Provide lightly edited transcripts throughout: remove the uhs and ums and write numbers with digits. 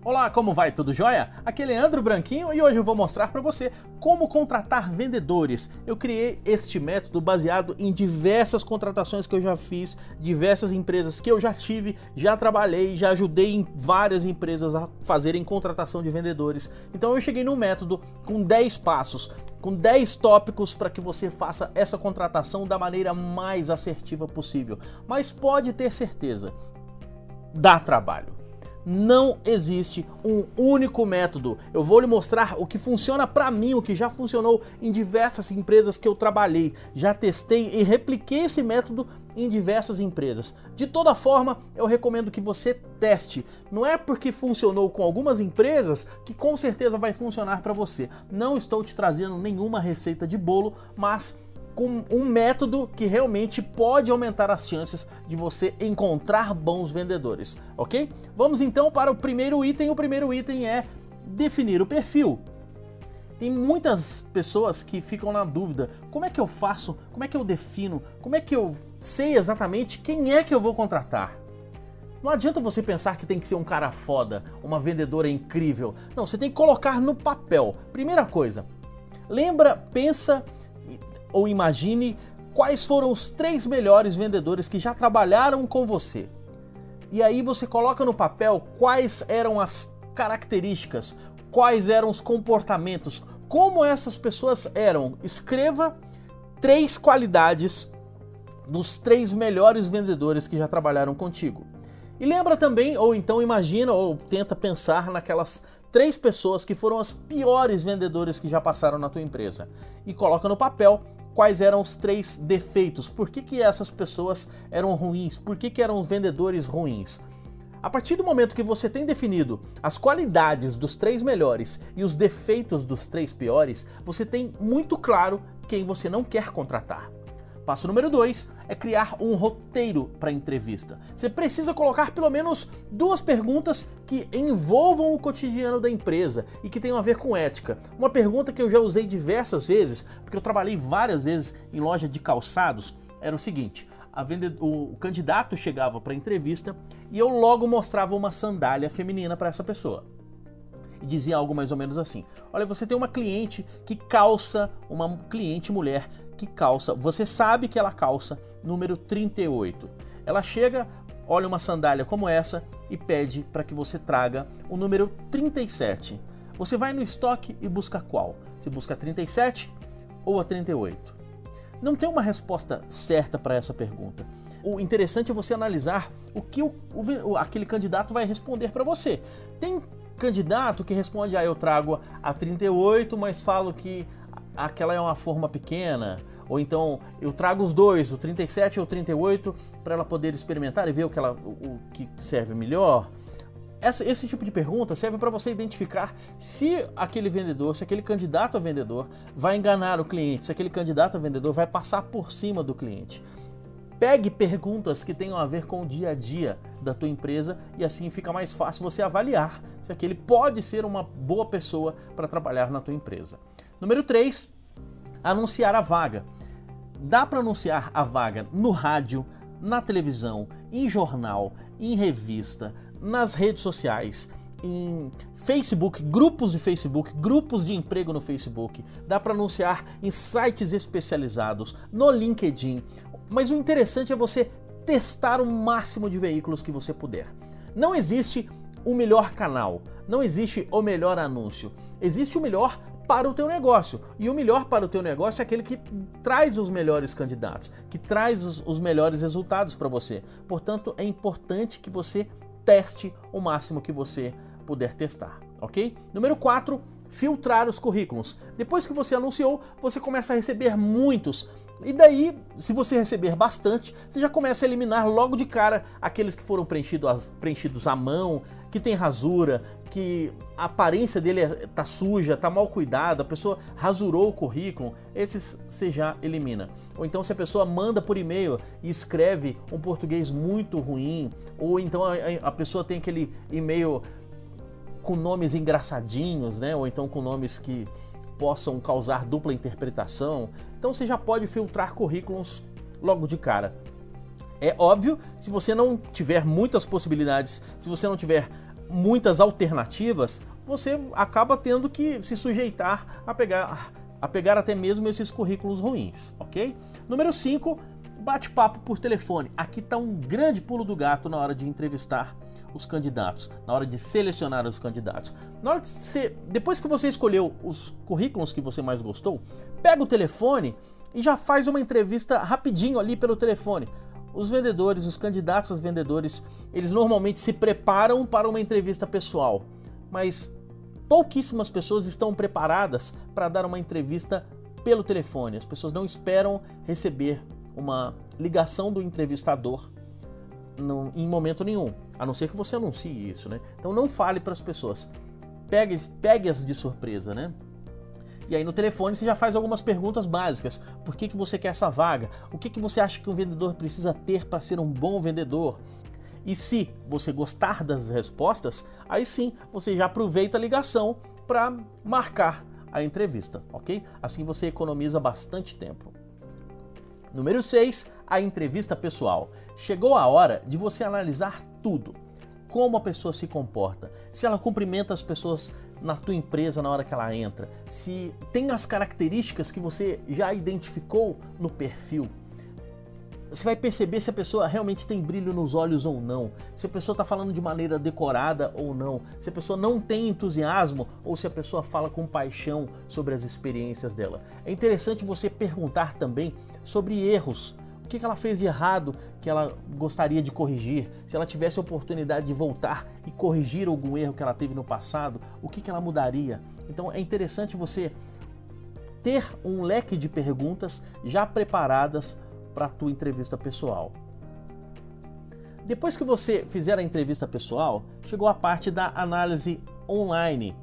Olá, como vai? Tudo jóia? Aqui é Leandro Branquinho e hoje eu vou mostrar para você como contratar vendedores. Eu criei este método baseado em diversas contratações que eu já fiz, diversas empresas que eu já tive, já trabalhei, já ajudei em várias empresas a fazerem contratação de vendedores. Então eu cheguei num método com 10 passos, com 10 tópicos para que você faça essa contratação da maneira mais assertiva possível. Mas pode ter certeza, dá trabalho. Não existe um único método. Eu vou lhe mostrar o que funciona para mim, o que já funcionou em diversas empresas que eu trabalhei. Já testei e repliquei esse método em diversas empresas. De toda forma, eu recomendo que você teste. Não é porque funcionou com algumas empresas que com certeza vai funcionar para você. Não estou te trazendo nenhuma receita de bolo, mas com um método que realmente pode aumentar as chances de você encontrar bons vendedores, ok? Vamos então para o primeiro item. O primeiro item é definir o perfil. Tem muitas pessoas que ficam na dúvida, como é que eu faço, como é que eu defino, como é que eu sei exatamente quem é que eu vou contratar? Não adianta você pensar que tem que ser um cara foda, uma vendedora incrível. Não, você tem que colocar no papel. Primeira coisa, lembra, pensa ou imagine quais foram os 3 melhores vendedores que já trabalharam com você. E aí você coloca no papel quais eram as características, quais eram os comportamentos, como essas pessoas eram. Escreva 3 qualidades dos 3 melhores vendedores que já trabalharam contigo. E lembra também, ou então imagina, ou tenta pensar naquelas 3 pessoas que foram as piores vendedores que já passaram na tua empresa. E coloca no papel quais eram os 3 defeitos, por que essas pessoas eram ruins, por que eram os vendedores ruins. A partir do momento que você tem definido as qualidades dos 3 melhores e os defeitos dos 3 piores, você tem muito claro quem você não quer contratar. Passo número 2 é criar um roteiro para a entrevista. Você precisa colocar pelo menos 2 perguntas que envolvam o cotidiano da empresa e que tenham a ver com ética. Uma pergunta que eu já usei diversas vezes, porque eu trabalhei várias vezes em loja de calçados, era o seguinte: o candidato chegava para a entrevista e eu logo mostrava uma sandália feminina para essa pessoa. E dizia algo mais ou menos assim: olha, você tem uma cliente que calça, uma cliente mulher que calça, você sabe que ela calça número 38. Ela chega, olha uma sandália como essa e pede para que você traga o número 37. Você vai no estoque e busca qual? Você busca a 37 ou a 38? Não tem uma resposta certa para essa pergunta. O interessante é você analisar o que aquele candidato vai responder para você. Tem candidato que responde: eu trago a 38, mas falo que aquela é uma forma pequena, ou então eu trago os 2, o 37 ou o 38, para ela poder experimentar e ver o que serve melhor. Esse tipo de pergunta serve para você identificar se aquele vendedor, se aquele candidato a vendedor vai enganar o cliente, se aquele candidato a vendedor vai passar por cima do cliente. Pegue perguntas que tenham a ver com o dia a dia da tua empresa e assim fica mais fácil você avaliar se aquele pode ser uma boa pessoa para trabalhar na tua empresa. Número 3, anunciar a vaga. Dá para anunciar a vaga no rádio, na televisão, em jornal, em revista, nas redes sociais, em Facebook, grupos de Facebook, grupos de emprego no Facebook. Dá para anunciar em sites especializados, no LinkedIn. Mas o interessante é você testar o máximo de veículos que você puder. Não existe o melhor canal, não existe o melhor anúncio. Existe o melhor para o teu negócio. E o melhor para o teu negócio é aquele que traz os melhores candidatos, que traz os melhores resultados para você. Portanto, é importante que você teste o máximo que você puder testar, ok? Número 4, filtrar os currículos. Depois que você anunciou, você começa a receber muitos. E daí, se você receber bastante, você já começa a eliminar logo de cara aqueles que foram preenchidos à mão, que tem rasura, que a aparência dele tá suja, tá mal cuidada, a pessoa rasurou o currículo. Esses você já elimina. Ou então se a pessoa manda por e-mail e escreve um português muito ruim, ou então a pessoa tem aquele e-mail com nomes engraçadinhos, né? Ou então com nomes que possam causar dupla interpretação. Então você já pode filtrar currículos logo de cara. É óbvio, se você não tiver muitas possibilidades, se você não tiver muitas alternativas, você acaba tendo que se sujeitar a pegar até mesmo esses currículos ruins, ok? Número 5, bate-papo por telefone. Aqui está um grande pulo do gato na hora de entrevistar os candidatos, na hora de selecionar os candidatos. Na hora que depois que você escolheu os currículos que você mais gostou, pega o telefone e já faz uma entrevista rapidinho ali pelo telefone. Os vendedores, os candidatos aos vendedores, eles normalmente se preparam para uma entrevista pessoal, mas pouquíssimas pessoas estão preparadas para dar uma entrevista pelo telefone. As pessoas não esperam receber uma ligação do entrevistador em momento nenhum, a não ser que você anuncie isso, né? Então não fale para as pessoas, pegue-as de surpresa, né? E aí no telefone você já faz algumas perguntas básicas. Por que você quer essa vaga? O que você acha que um vendedor precisa ter para ser um bom vendedor? E se você gostar das respostas, aí sim você já aproveita a ligação para marcar a entrevista, ok? Assim você economiza bastante tempo. Número 6, a entrevista pessoal. Chegou a hora de você analisar tudo. Como a pessoa se comporta, se ela cumprimenta as pessoas na tua empresa na hora que ela entra, se tem as características que você já identificou no perfil. Você vai perceber se a pessoa realmente tem brilho nos olhos ou não, se a pessoa está falando de maneira decorada ou não, se a pessoa não tem entusiasmo ou se a pessoa fala com paixão sobre as experiências dela. É interessante você perguntar também sobre erros. O que ela fez de errado que ela gostaria de corrigir? Se ela tivesse a oportunidade de voltar e corrigir algum erro que ela teve no passado, o que ela mudaria? Então é interessante você ter um leque de perguntas já preparadas para a tua entrevista pessoal. Depois que você fizer a entrevista pessoal, chegou a parte da análise online.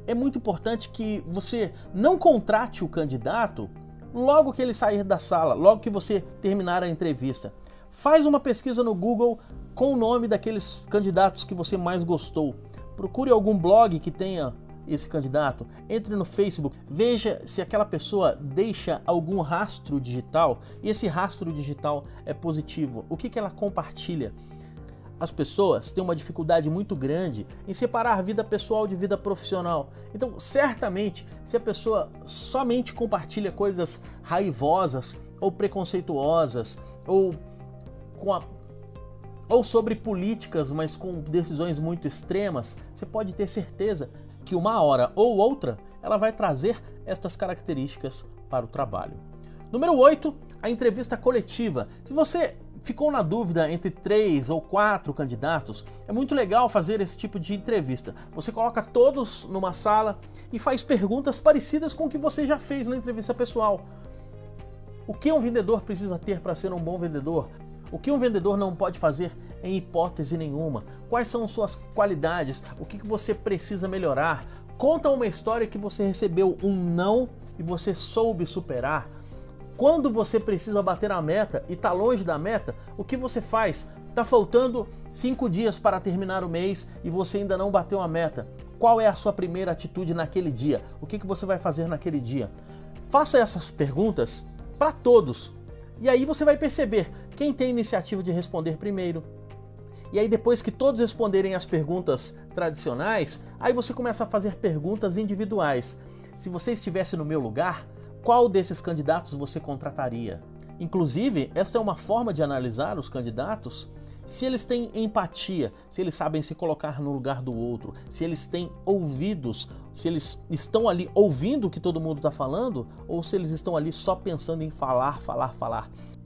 É muito importante que você não contrate o candidato logo que ele sair da sala, logo que você terminar a entrevista. Faz uma pesquisa no Google com o nome daqueles candidatos que você mais gostou. Procure algum blog que tenha esse candidato, entre no Facebook, veja se aquela pessoa deixa algum rastro digital e esse rastro digital é positivo. O que ela compartilha? As pessoas têm uma dificuldade muito grande em separar vida pessoal de vida profissional. Então, certamente, se a pessoa somente compartilha coisas raivosas ou preconceituosas ou sobre políticas, mas com decisões muito extremas, você pode ter certeza que uma hora ou outra ela vai trazer estas características para o trabalho. Número 8, a entrevista coletiva. Se você ficou na dúvida entre 3 ou 4 candidatos, é muito legal fazer esse tipo de entrevista. Você coloca todos numa sala e faz perguntas parecidas com o que você já fez na entrevista pessoal. O que um vendedor precisa ter para ser um bom vendedor? O que um vendedor não pode fazer em hipótese nenhuma? Quais são suas qualidades? O que você precisa melhorar? Conta uma história que você recebeu um não e você soube superar. Quando você precisa bater a meta e está longe da meta, o que você faz? Está faltando 5 dias para terminar o mês e você ainda não bateu a meta. Qual é a sua primeira atitude naquele dia? O que você vai fazer naquele dia? Faça essas perguntas para todos. E aí você vai perceber quem tem iniciativa de responder primeiro. E aí depois que todos responderem as perguntas tradicionais, aí você começa a fazer perguntas individuais. Se você estivesse no meu lugar, qual desses candidatos você contrataria? Inclusive, esta é uma forma de analisar os candidatos, se eles têm empatia, se eles sabem se colocar no lugar do outro, se eles têm ouvidos, se eles estão ali ouvindo o que todo mundo está falando, ou se eles estão ali só pensando em falar.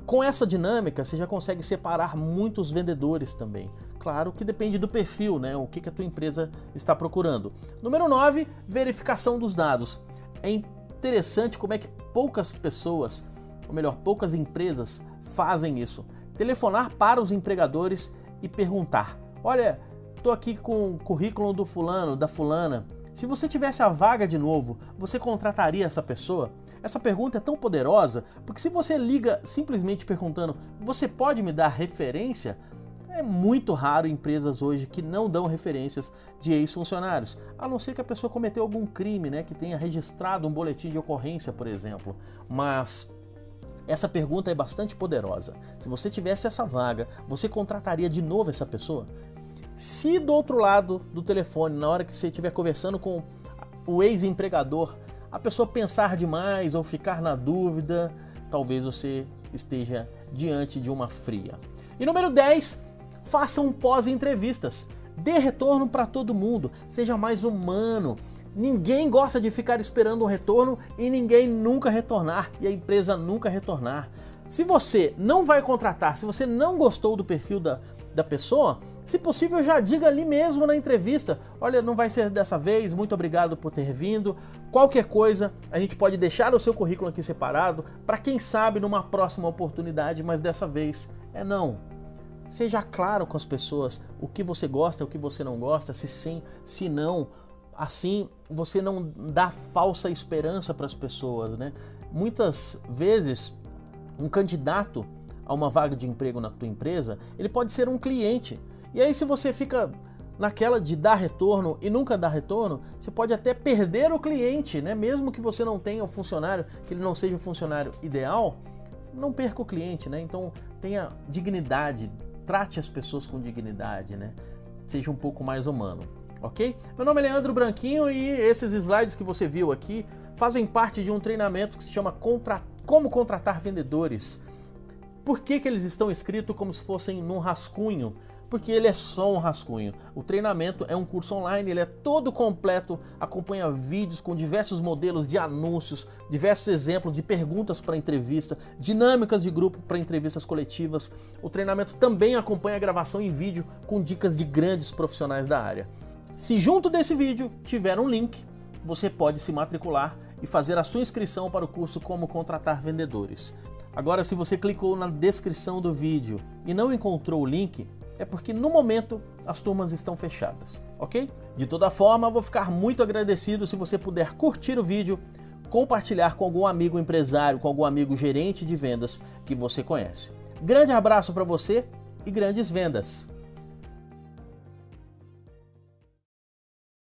Com essa dinâmica, você já consegue separar muitos vendedores também. Claro que depende do perfil, né? O que a tua empresa está procurando. Número 9, verificação dos dados. É interessante como é que poucas pessoas, ou melhor, poucas empresas fazem isso. Telefonar para os empregadores e perguntar: olha, estou aqui com o currículo do fulano, da fulana. Se você tivesse a vaga de novo, você contrataria essa pessoa? Essa pergunta é tão poderosa, porque se você liga simplesmente perguntando: você pode me dar referência? É muito raro empresas hoje que não dão referências de ex-funcionários, a não ser que a pessoa cometeu algum crime, né, que tenha registrado um boletim de ocorrência, por exemplo. Mas essa pergunta é bastante poderosa. Se você tivesse essa vaga, você contrataria de novo essa pessoa? Se do outro lado do telefone, na hora que você estiver conversando com o ex-empregador, a pessoa pensar demais ou ficar na dúvida, talvez você esteja diante de uma fria. E número 10, faça um pós-entrevistas. Dê retorno para todo mundo, seja mais humano. Ninguém gosta de ficar esperando um retorno e ninguém nunca retornar e a empresa nunca retornar. Se você não vai contratar, se você não gostou do perfil da pessoa, se possível já diga ali mesmo na entrevista: olha, não vai ser dessa vez, muito obrigado por ter vindo. Qualquer coisa, a gente pode deixar o seu currículo aqui separado para quem sabe numa próxima oportunidade, mas dessa vez é não. Seja claro com as pessoas o que você gosta, o que você não gosta, se sim, se não. Assim você não dá falsa esperança para as pessoas, né? Muitas vezes um candidato a uma vaga de emprego na tua empresa, ele pode ser um cliente. E aí se você fica naquela de dar retorno e nunca dar retorno, você pode até perder o cliente, né? Mesmo que você não tenha um funcionário, que ele não seja o funcionário ideal, não perca o cliente, né? Então tenha dignidade, trate as pessoas com dignidade, né? Seja um pouco mais humano. Ok? Meu nome é Leandro Branquinho e esses slides que você viu aqui fazem parte de um treinamento que se chama Como Contratar Vendedores. Por que eles estão escritos como se fossem num rascunho? Porque ele é só um rascunho. O treinamento é um curso online, ele é todo completo, acompanha vídeos com diversos modelos de anúncios, diversos exemplos de perguntas para entrevista, dinâmicas de grupo para entrevistas coletivas. O treinamento também acompanha a gravação em vídeo com dicas de grandes profissionais da área. Se junto desse vídeo tiver um link, você pode se matricular e fazer a sua inscrição para o curso Como Contratar Vendedores. Agora, se você clicou na descrição do vídeo e não encontrou o link, é porque no momento as turmas estão fechadas, ok? De toda forma, vou ficar muito agradecido se você puder curtir o vídeo, compartilhar com algum amigo empresário, com algum amigo gerente de vendas que você conhece. Grande abraço para você e grandes vendas!